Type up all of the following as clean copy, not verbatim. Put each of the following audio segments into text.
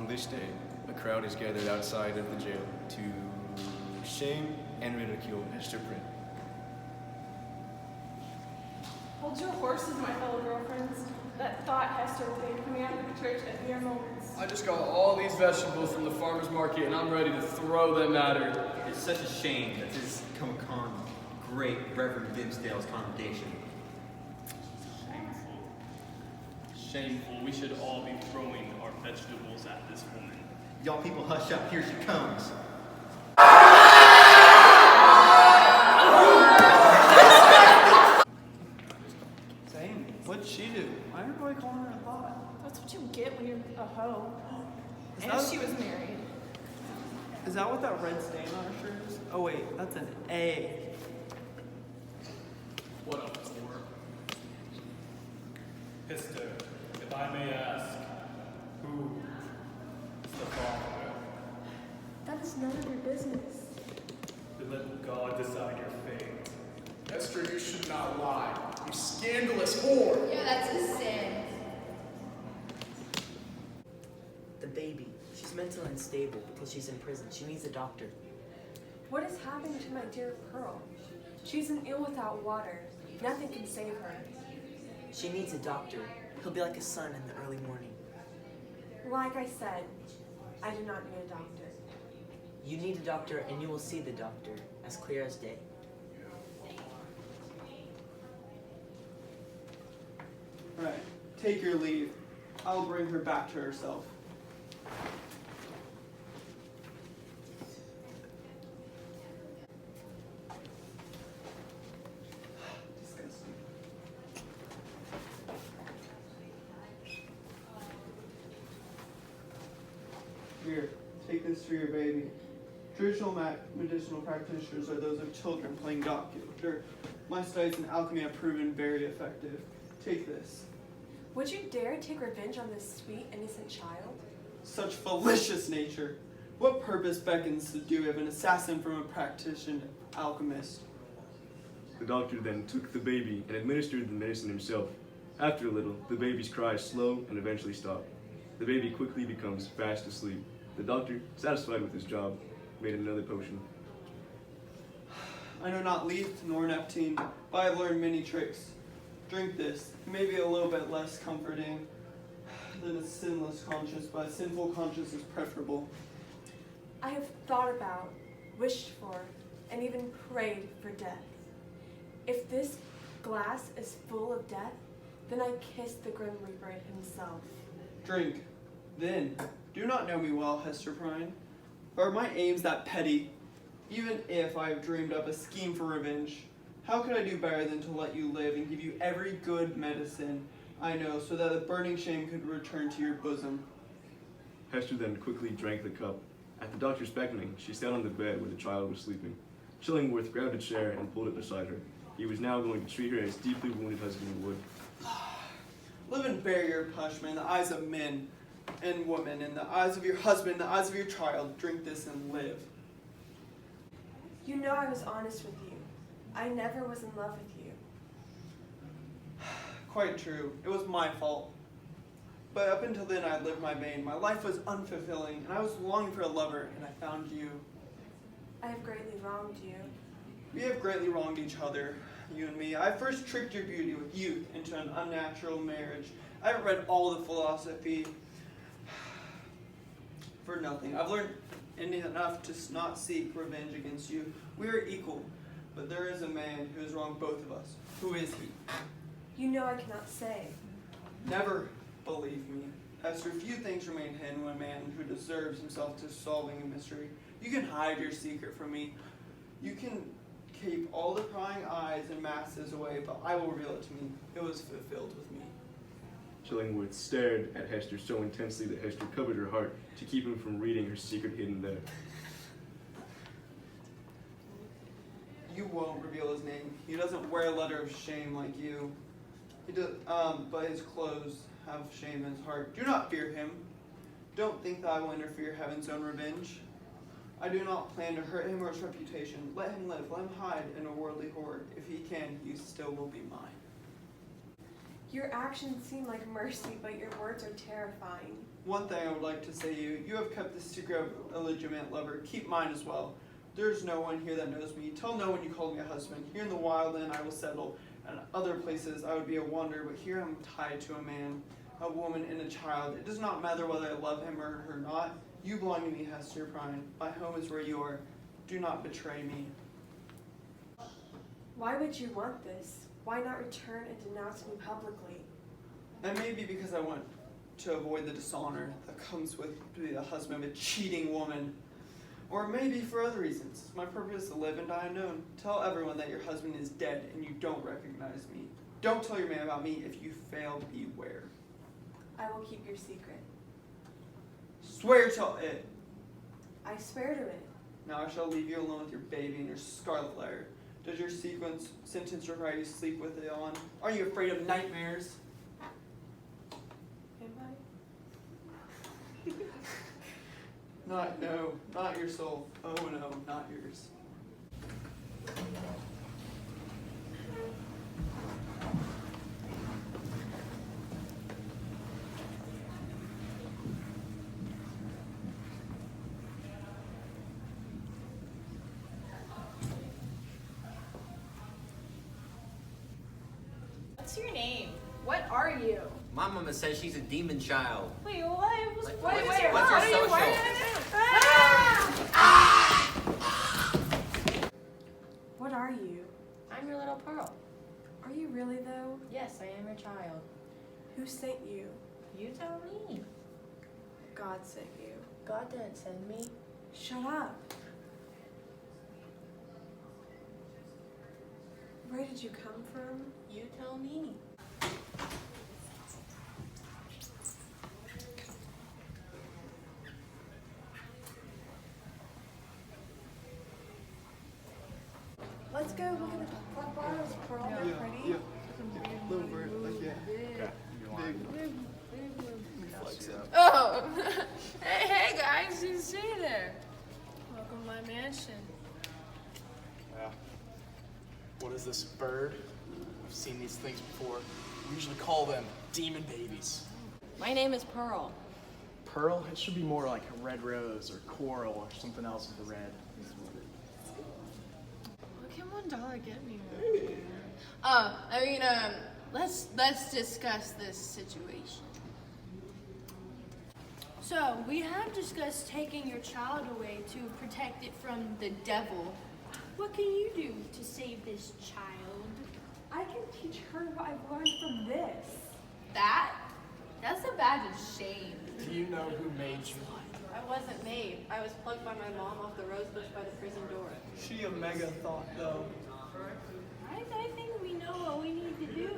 On this day, a crowd is gathered outside of the jail to shame and ridicule Hester Prynne. Hold your horses, my fellow girlfriends. That thought Hester will be coming out of the church at mere moments. I just got all these vegetables from the farmer's market and I'm ready to throw them at her. It's such a shame that this has come upon great Reverend Dimsdale's congregation. Shameful. We should all be throwing our vegetables at this woman. Y'all people hush up, here she comes. Dang, what'd she do? Why aren't everybody calling her a thought? That's what you get when you're a hoe. Is And that- she was married. Is that what that red stain on her shirt is? Oh wait, that's an A. What up, for? Hester, if I may ask, who is the father? That is none of your business. Then let God decide your fate. Esther, you should not lie. You scandalous whore. Yeah, that's a sin. The baby. She's mentally unstable because she's in prison. She needs a doctor. What is happening to my dear Pearl? She's an ill without water. Nothing can save her. She needs a doctor. He'll be like a sun in the early morning. Like I said, I do not need a doctor. You need a doctor and you will see the doctor, as clear as day. Alright, take your leave. I'll bring her back to herself. Disgusting. Here, take this for your baby. Traditional medicinal practitioners are those of children playing doctor. My studies in alchemy have proven very effective. Take this. Would you dare take revenge on this sweet, innocent child? Such fallacious nature. What purpose beckons the due of an assassin from a practitioner alchemist? The doctor then took the baby and administered the medicine himself. After a little, the baby's cries slow and eventually stop. The baby quickly becomes fast asleep. The doctor, satisfied with his job, made another potion. I know not Leith nor Neptune, but I have learned many tricks. Drink this. It may be a little bit less comforting than a sinless conscience, but a sinful conscience is preferable. I have thought about, wished for, and even prayed for death. If this glass is full of death, then I kiss the Grim Reaper himself. Drink. Then, do not know me well, Hester Prynne. Are my aims that petty? Even if I have dreamed up a scheme for revenge, how could I do better than to let you live and give you every good medicine I know so that the burning shame could return to your bosom? Hester then quickly drank the cup. At the doctor's beckoning, she sat on the bed where the child was sleeping. Chillingworth grabbed a chair and pulled it beside her. He was now going to treat her as deeply wounded husband would. Live and bear your punishment in the eyes of men and women, in the eyes of your husband, in the eyes of your child. Drink this and live. You know I was honest with you. I never was in love with you. Quite true. It was my fault. But up until then, I lived my vein. My life was unfulfilling, and I was longing for a lover, and I found you. I have greatly wronged you. We have greatly wronged each other, you and me. I first tricked your beauty with youth into an unnatural marriage. I haven't read all the philosophy for nothing. I've learned enough to not seek revenge against you. We are equal, but there is a man who has wronged both of us. Who is he? You know I cannot say. Never believe me. Esther, few things remain hidden when a man who deserves himself to solving a mystery. You can hide your secret from me. You can keep all the prying eyes and masses away, but I will reveal it to me. It was fulfilled with me. Chillingworth stared at Hester so intensely that Hester covered her heart to keep him from reading her secret hidden there. You won't reveal his name. He doesn't wear a letter of shame like you. He does, but his clothes have shame in his heart. Do not fear him. Don't think that I will interfere heaven's own revenge. I do not plan to hurt him or his reputation. Let him live. Let him hide in a worldly hoard. If he can, he still will be mine. Your actions seem like mercy, but your words are terrifying. One thing I would like to say to you, you have kept the secret of a legitimate lover. Keep mine as well. There's no one here that knows me. Tell no one you called me a husband. Here in the wild land I will settle, and other places I would be a wanderer, but here I'm tied to a man, a woman, and a child. It does not matter whether I love him or her not. You belong to me, Hester Prynne. My home is where you are. Do not betray me. Why would you want this? Why not return and denounce me publicly? That may be because I want to avoid the dishonor that comes with being the husband of a cheating woman. Or maybe for other reasons. My purpose is to live and die unknown. Tell everyone that your husband is dead and you don't recognize me. Don't tell your man about me. If you fail, beware. I will keep your secret. Swear to it. I swear to it. Now I shall leave you alone with your baby and your Scarlet Letter. Does your sentence require you to sleep with it on? Are you afraid of nightmares? Am I? Not your soul. Oh no, not yours. What's your name? What are you? My mama says she's a demon child. Wait, what? Like, Wait, what's wait, your what are you? social? What are you? I'm your little Pearl. Are you really though? Yes, I am your child. Who sent you? You tell me. God sent you. God didn't send me. Shut up. Where did you come from? You tell me. Let's go look at the flowers, Pearl. They're pretty. Yeah. Little bird, like yeah. Big. Oh, hey guys, you see there. Welcome to my mansion. Yeah. What is this bird? I've seen these things before. We usually call them demon babies. My name is Pearl. Pearl? It should be more like a red rose or coral or something else with the red. What can $1 get me? Let's discuss this situation. So, we have discussed taking your child away to protect it from the devil. What can you do to save this child? I can teach her what I've learned from this. That's a badge of shame. Do you know who made you? I wasn't made. I was plucked by my mom off the rose bush by the prison door. She a mega thought though. I think we know what we need to do.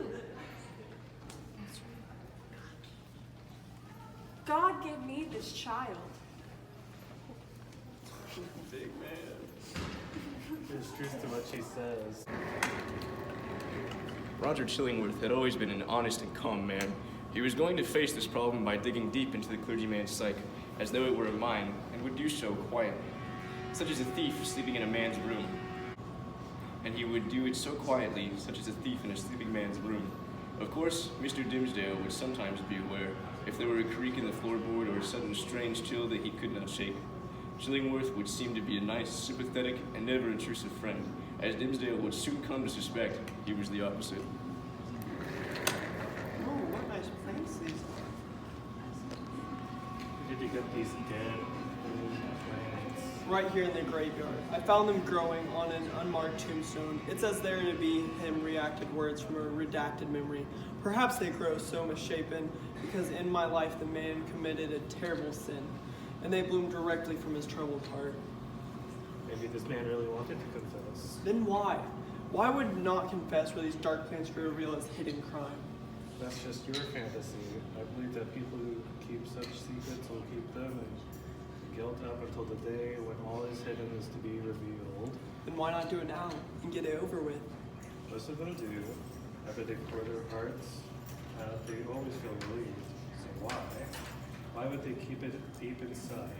God gave me this child. Big man. There's truth to what she says. Roger Chillingworth had always been an honest and calm man. He was going to face this problem by digging deep into the clergyman's psyche, as though it were a mine, and would do so quietly, such as a thief sleeping in a man's room. And he would do it so quietly, such as a thief in a sleeping man's room. Of course, Mr. Dimsdale would sometimes be aware if there were a creak in the floorboard or a sudden strange chill that he could not shake. Chillingworth would seem to be a nice, sympathetic, and never intrusive friend, as Dimsdale would soon come to suspect he was the opposite. Oh, what nice plants these are. Where did you get these dead plants? Right here in the graveyard. I found them growing on an unmarked tombstone. It says there to be him reacted words from a redacted memory. Perhaps they grow so misshapen because in my life the man committed a terrible sin, and they bloom directly from his troubled heart. Maybe this man really wanted to confess. Then why? Why would not confess where these dark plants reveal his hidden crime? That's just your fantasy. I believe that people who keep such secrets will keep them in guilt up until the day when all is hidden is to be revealed. Then why not do it now and get it over with? Most of them do. After they pour their hearts out, they always feel relieved. So why? Why would they keep it deep inside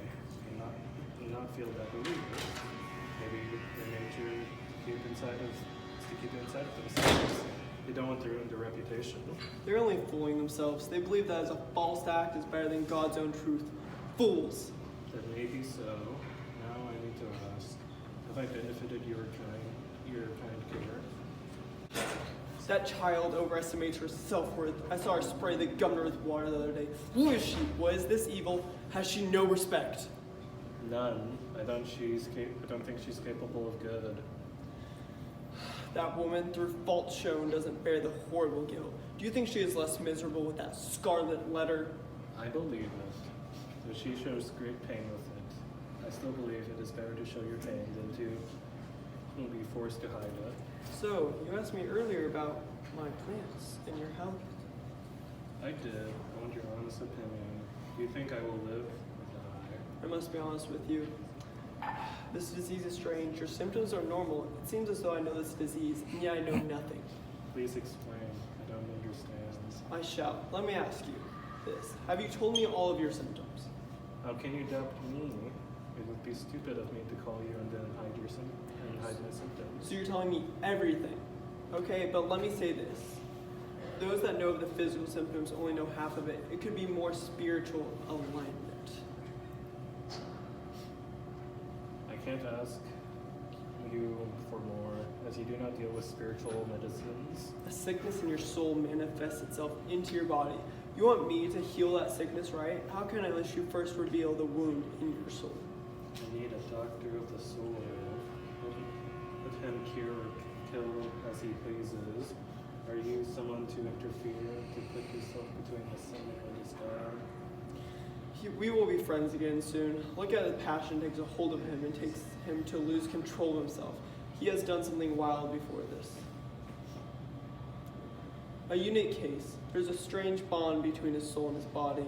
and not feel that relief? Maybe their nature to keep inside of themselves. They don't want to ruin their reputation. They're only fooling themselves. They believe that as a false act is better than God's own truth. Fools! That may be so. Now I need to ask, have I benefited your kind care? That child overestimates her self-worth. I saw her spray the governor with water the other day. Who is she? What is this evil? Has she no respect? None. I don't think she's capable of good. That woman, through fault shown, doesn't bear the horrible guilt. Do you think she is less miserable with that Scarlet Letter? I believe it, though she shows great pain with it. I still believe it is better to show your pain than to be forced to hide it. So, you asked me earlier about my plans and your health. I did. I want your honest opinion. Do you think I will live or die? I must be honest with you. This disease is strange. Your symptoms are normal. It seems as though I know this disease, and yet I know nothing. Please explain. I don't understand. I shall. Let me ask you this. Have you told me all of your symptoms? How can you doubt me? It would be stupid of me to call you and then hide my symptoms. So you're telling me everything. Okay, but let me say this. Those that know of the physical symptoms only know half of it. It could be more spiritual alignment. I can't ask you for more, as you do not deal with spiritual medicines. A sickness in your soul manifests itself into your body. You want me to heal that sickness, right? How can I unless you first reveal the wound in your soul? I need a doctor of the soul. Let him cure or kill as he pleases. Are you someone to interfere, to put yourself between the sun and his God? We will be friends again soon. Look at the passion takes a hold of him and takes him to lose control of himself. He has done something wild before this. A unique case. There's a strange bond between his soul and his body.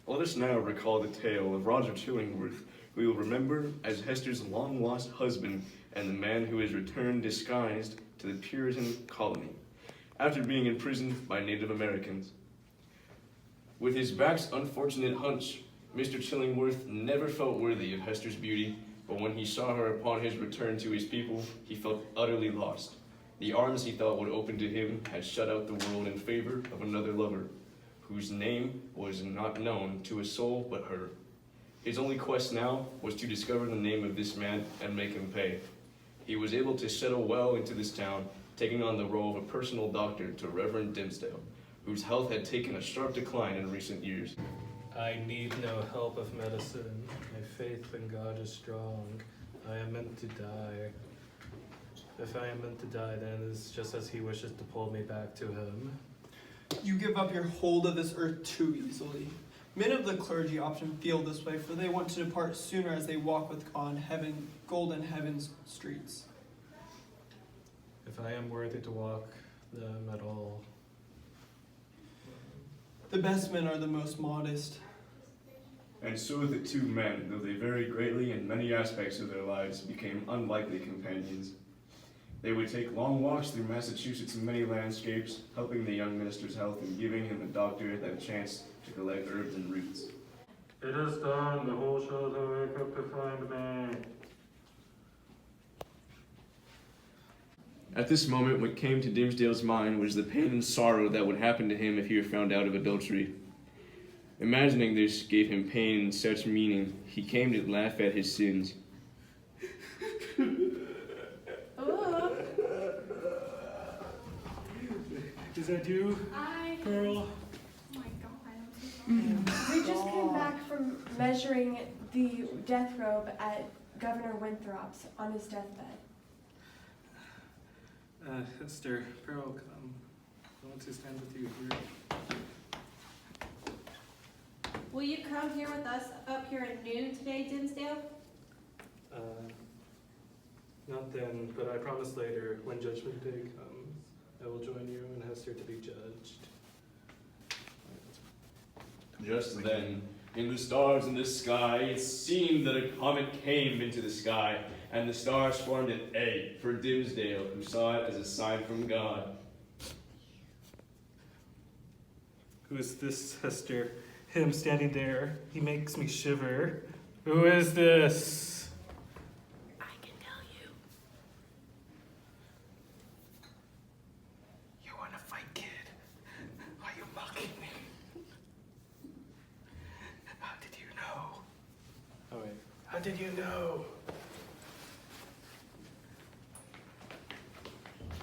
Let us now recall the tale of Roger Chillingworth, who we will remember as Hester's long-lost husband and the man who is returned disguised to the Puritan colony after being imprisoned by Native Americans. With his back's unfortunate hunch, Mr. Chillingworth never felt worthy of Hester's beauty, but when he saw her upon his return to his people, he felt utterly lost. The arms he thought would open to him had shut out the world in favor of another lover, whose name was not known to a soul but her. His only quest now was to discover the name of this man and make him pay. He was able to settle well into this town, taking on the role of a personal doctor to Reverend Dimmesdale, whose health had taken a sharp decline in recent years. I need no help of medicine. My faith in God is strong. I am meant to die. If I am meant to die, then it is just as he wishes to pull me back to him. You give up your hold of this earth too easily. Men of the clergy often feel this way, for they want to depart sooner as they walk with God in heaven, golden heaven's streets. If I am worthy to walk them at all. The best men are the most modest. And so the two men, though they varied greatly in many aspects of their lives, became unlikely companions. They would take long walks through Massachusetts' many landscapes, helping the young minister's health and giving him a doctor that chance to collect herbs and roots. It is done. The whole shall wake up to find me. At this moment, what came to Dimmesdale's mind was the pain and sorrow that would happen to him if he were found out of adultery. Imagining this gave him pain and such meaning, he came to laugh at his sins. Is that you, Pearl? Oh my god. We just came back from measuring the death robe at Governor Winthrop's on his deathbed. Hester, Pearl, come. I want to stand with you here. Will you come here with us up here at noon today, Dimmesdale? Not then, but I promise later, when Judgment Day comes, I will join you and Hester to be judged. Just then, in the stars in the sky, it seemed that a comet came into the sky, and the stars formed an A for Dimmesdale, who saw it as a sign from God. Who is this, Hester? Him standing there. He makes me shiver. Who is this? I can tell you. How did you know?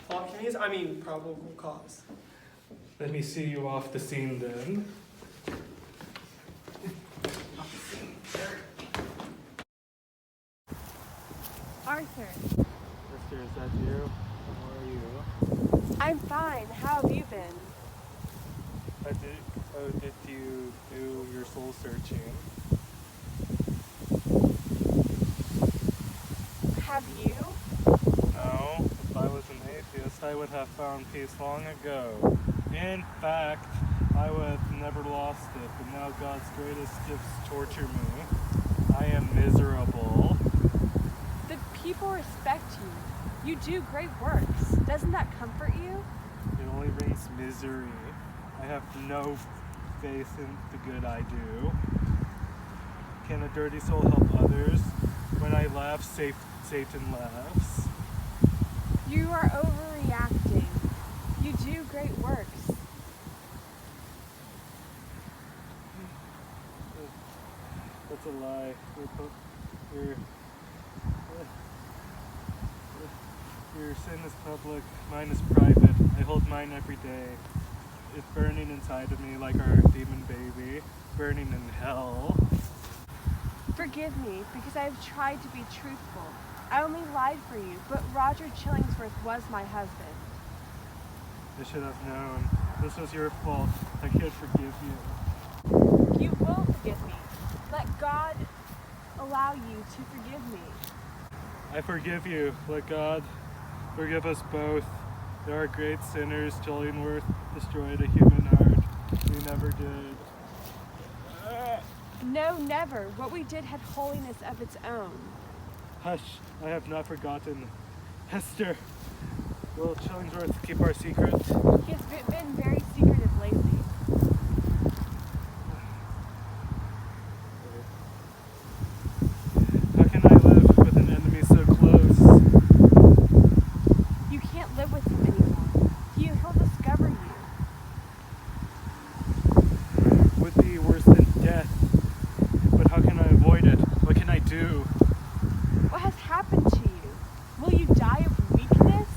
Plot case? I mean, probable cause. Let me see you off the scene then. Arthur, Sister, is that you? How are you? I'm fine. How have you been? Did you do your soul searching? Have you? No. If I was an atheist, I would have found peace long ago. In fact, I would have never lost it, but now God's greatest gifts torture me. I am miserable. The people respect you. You do great works. Doesn't that comfort you? It only brings misery. I have no faith in the good I do. Can a dirty soul help others? When I laugh, Satan laughs. You are overreacting. You do great works. That's a lie. Your your sin is public, mine is private. I hold mine every day. It's burning inside of me like our demon baby, burning in hell. Forgive me, because I have tried to be truthful. I only lied for you, but Roger Chillingsworth was my husband. I should have known. This was your fault. I can't forgive you. You will forgive me. Let God allow you to forgive me. I forgive you. Let God forgive us both. There are great sinners. Chillingworth destroyed a human heart. We never did. No, never. What we did had holiness of its own. Hush, I have not forgotten. Hester, will Chillingsworth keep our secret? He has been very secretive lately. How can I live with an enemy so close? You can't live with him anymore. He'll discover you. Would be worse than death. But how can I avoid it? What can I do? What has happened to you? Will you die of weakness?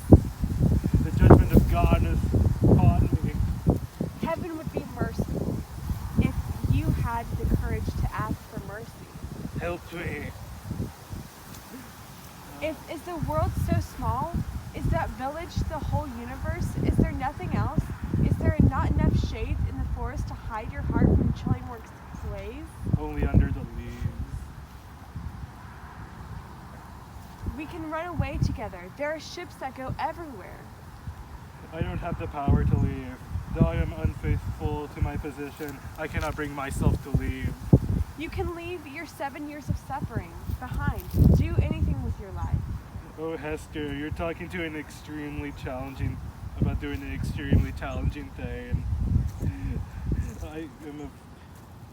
The judgment of God is upon me. Heaven would be merciful if you had the courage to ask for mercy. Help me. Is the world so small? Is that village the whole universe? Is there nothing else? Is there not enough shade in the forest to hide your heart from Chillingworth's slaves? Only under the leaves. We can run away together. There are ships that go everywhere. I don't have the power to leave. Though I am unfaithful to my position, I cannot bring myself to leave. You can leave your 7 years of suffering behind. Do anything with your life. Oh, Hester, you're talking to about doing an extremely challenging thing. I am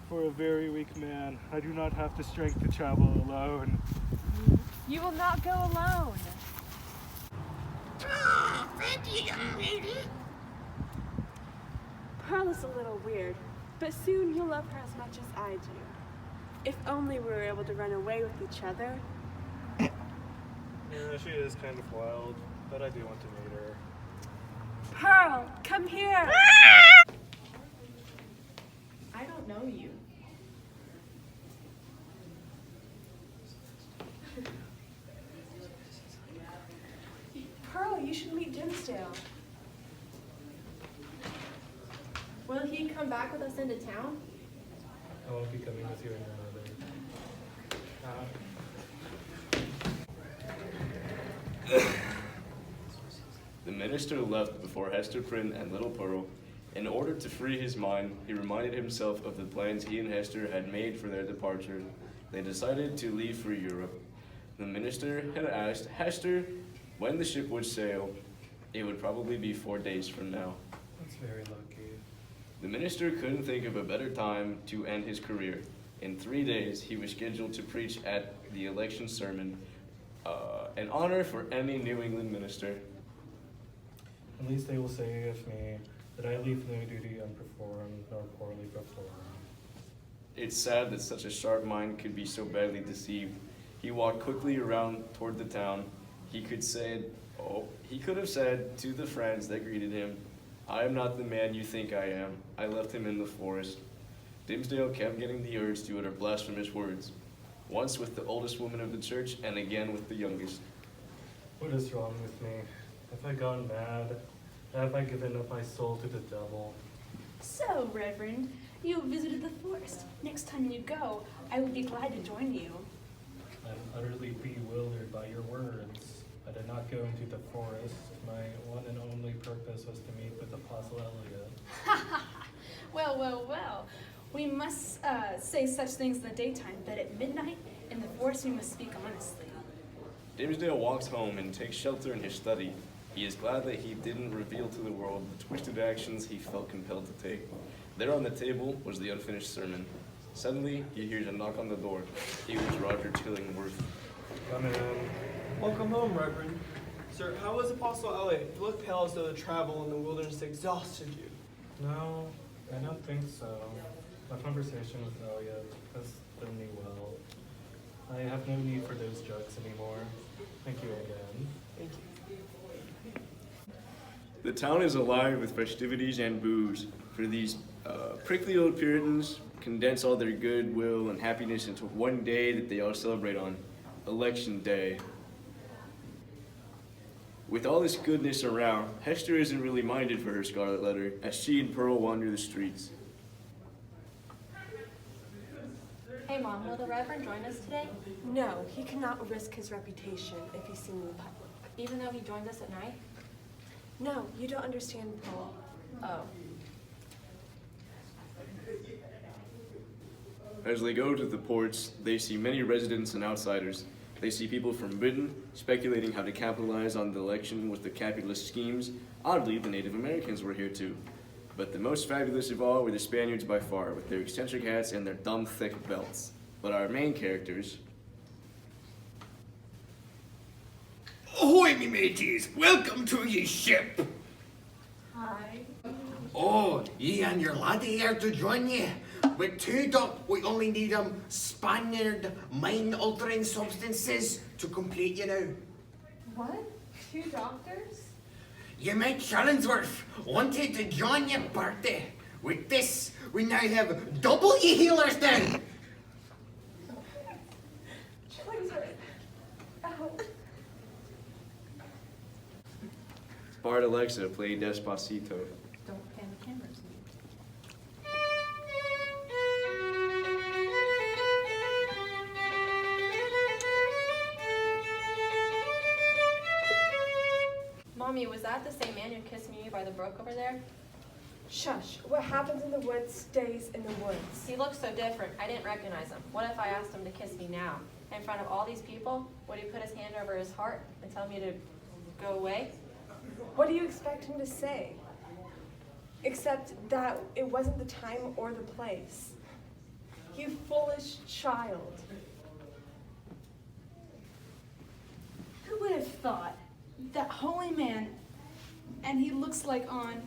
for a very weak man. I do not have the strength to travel alone. You will not go alone. Thank you, young lady. Pearl is a little weird, but soon you'll love her as much as I do. If only we were able to run away with each other. Yeah, she is kind of wild, but I do want to meet her. Pearl, come here! I don't know you. Pearl, you should meet Dimmesdale. Will he come back with us into town? I won't be coming with you and your mother. The minister left before Hester Prynne and little Pearl. In order to free his mind, he reminded himself of the plans he and Hester had made for their departure. They decided to leave for Europe. The minister had asked Hester when the ship would sail. It would probably be 4 days from now. That's very lucky. The minister couldn't think of a better time to end his career. In 3 days, he was scheduled to preach at the election sermon, an honor for any New England minister. At least they will say of me that I leave no duty unperformed nor poorly performed. It's sad that such a sharp mind could be so badly deceived. He walked quickly around toward the town. He could have said to the friends that greeted him, "I am not the man you think I am. I left him in the forest." Dimsdale kept getting the urge to utter blasphemous words, once with the oldest woman of the church and again with the youngest. What is wrong with me? Have I gone mad? Have I given up my soul to the devil? So, Reverend, you visited the forest. Next time you go, I would be glad to join you. I'm utterly bewildered by your words. I did not go into the forest. My one and only purpose was to meet with Apostle Elliot. Well, well, well. We must say such things in the daytime, but at midnight, in the forest, we must speak honestly. Dimsdale walks home and takes shelter in his study. He is glad that he didn't reveal to the world the twisted actions he felt compelled to take. There on the table was the unfinished sermon. Suddenly, he hears a knock on the door. It was Roger Chillingworth. Come in. Welcome home, Reverend. Sir, how was Apostle Elliot? You look pale as though the travel in the wilderness exhausted you. No, I don't think so. My conversation with Elliot has done me well. I have no need for those drugs anymore. Thank you again. Thank you. The town is alive with festivities and booze, for these prickly old Puritans condense all their goodwill and happiness into one day that they all celebrate on, Election Day. With all this goodness around, Hester isn't really minded for her Scarlet Letter as she and Pearl wander the streets. Hey Mom, will the Reverend join us today? No, he cannot risk his reputation if he's seen in the public. Even though he joins us at night? No, you don't understand, Paul. Oh. As they go to the ports, they see many residents and outsiders. They see people from Britain speculating how to capitalize on the election with the capitalist schemes. Oddly, the Native Americans were here too. But the most fabulous of all were the Spaniards by far, with their eccentric hats and their dumb, thick belts. But our main characters... Ahoy, me mateys! Welcome to ye ship! Hi. Oh, ye and your laddie are to join ye. With 2 we only need Spaniard mind-altering substances to complete you now. What? 2 doctors? You mate Shallingsworth wanted to join your party. With this, we now have double ye healers now. Bard Alexa played Despacito. Don't pan the cameras. Mommy, was that the same man who kissed me by the brook over there? Shush. What happens in the woods stays in the woods. He looks so different. I didn't recognize him. What if I asked him to kiss me now? In front of all these people? Would he put his hand over his heart and tell me to go away? What do you expect him to say? Except that it wasn't the time or the place. You foolish child. Who would have thought that holy man, and he looks like on,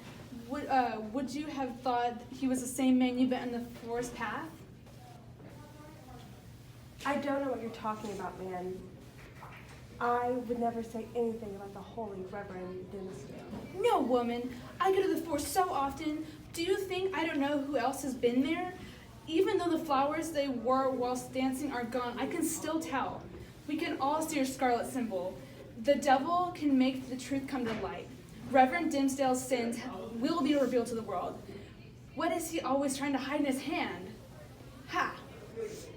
would you have thought he was the same man you met in the forest path? I don't know what you're talking about, man. I would never say anything about the holy Reverend Dimsdale. No, woman. I go to the forest so often. Do you think I don't know who else has been there? Even though the flowers they wore whilst dancing are gone, I can still tell. We can all see your scarlet symbol. The devil can make the truth come to light. Reverend Dimsdale's sins will be revealed to the world. What is he always trying to hide in his hand? Ha!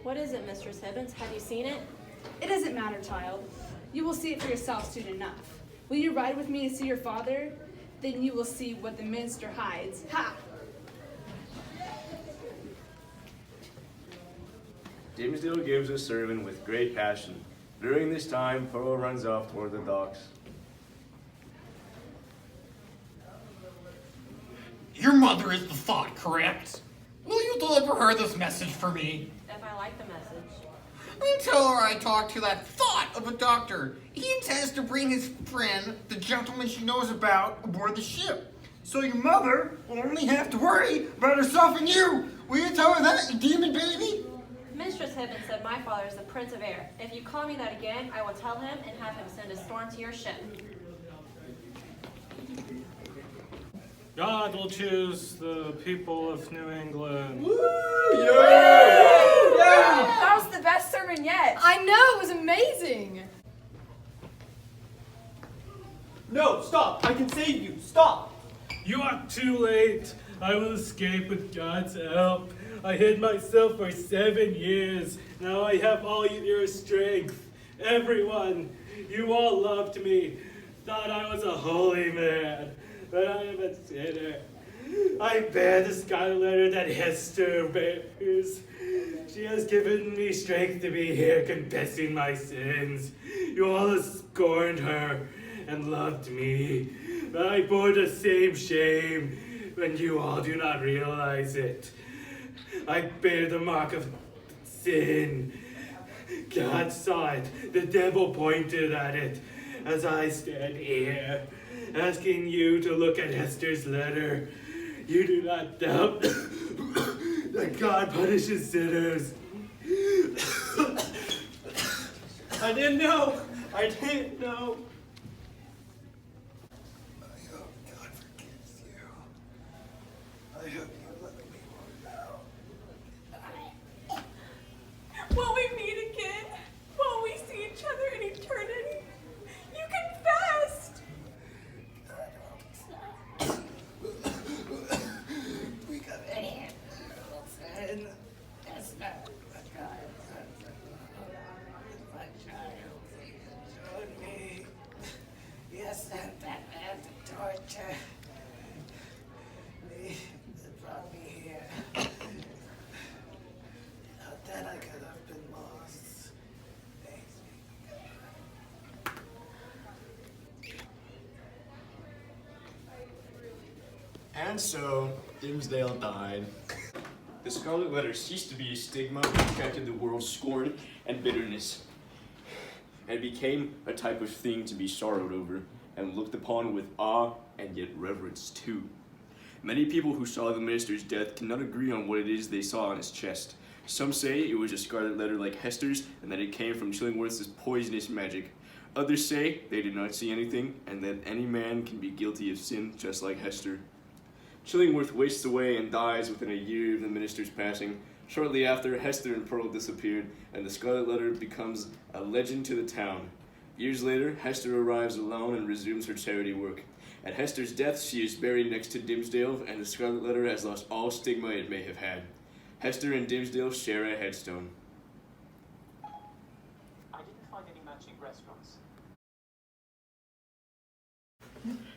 What is it, Mistress Hibbins? Have you seen it? It doesn't matter, child. You will see it for yourself soon enough. Will you ride with me to see your father? Then you will see what the minister hides. Ha! Dimsdale gives a sermon with great passion. During this time, Pearl runs off toward the docks. Your mother is the thought, correct? Will you deliver her this message for me? If I like the message. I'll tell her I talked to that thought of a doctor. He intends to bring his friend, the gentleman she knows about, aboard the ship. So your mother will only have to worry about herself and you. Will you tell her that, you demon baby? Mistress Hibbins said my father is the Prince of Air. If you call me that again, I will tell him and have him send a storm to your ship. God will choose the people of New England. That was the best sermon yet. I know, it was amazing. No, stop! I can save you! Stop! You are too late. I will escape with God's help. I hid myself for 7 years. Now I have all your strength. Everyone, you all loved me. Thought I was a holy man. But I am a sinner. I bear the Scarlet Letter that Hester bears. She has given me strength to be here confessing my sins. You all scorned her and loved me. But I bore the same shame when you all do not realize it. I bear the mark of sin. God saw it. The devil pointed at it as I stand here, asking you to look at Hester's letter. You do not doubt that God punishes sinners. I didn't know! I didn't know! I hope God forgives you. I hope you let me now. Will we meet again? Will we see each other in eternity? You confessed! We got it. And that's not what God does. My child, he showed me. Yes, sent that man to torture me. They brought me here. Without that, I could have been lost. Thanks be to God. And so, Dimsdale died. The Scarlet Letter ceased to be a stigma which attracted the world's scorn and bitterness, and became a type of thing to be sorrowed over and looked upon with awe and yet reverence too. Many people who saw the minister's death cannot agree on what it is they saw on his chest. Some say it was a scarlet letter like Hester's and that it came from Chillingworth's poisonous magic. Others say they did not see anything and that any man can be guilty of sin just like Hester. Chillingworth wastes away and dies within a year of the minister's passing. Shortly after, Hester and Pearl disappeared, and the Scarlet Letter becomes a legend to the town. Years later, Hester arrives alone and resumes her charity work. At Hester's death, she is buried next to Dimsdale, and the Scarlet Letter has lost all stigma it may have had. Hester and Dimsdale share a headstone. I didn't find any matching restaurants.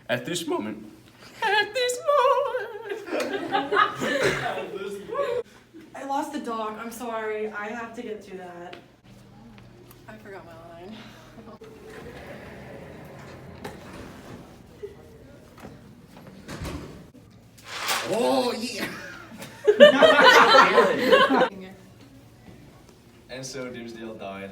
At this moment, I lost the dog. I'm sorry. I have to get to that. I forgot my line. Oh, yeah. And so Dimsdale died.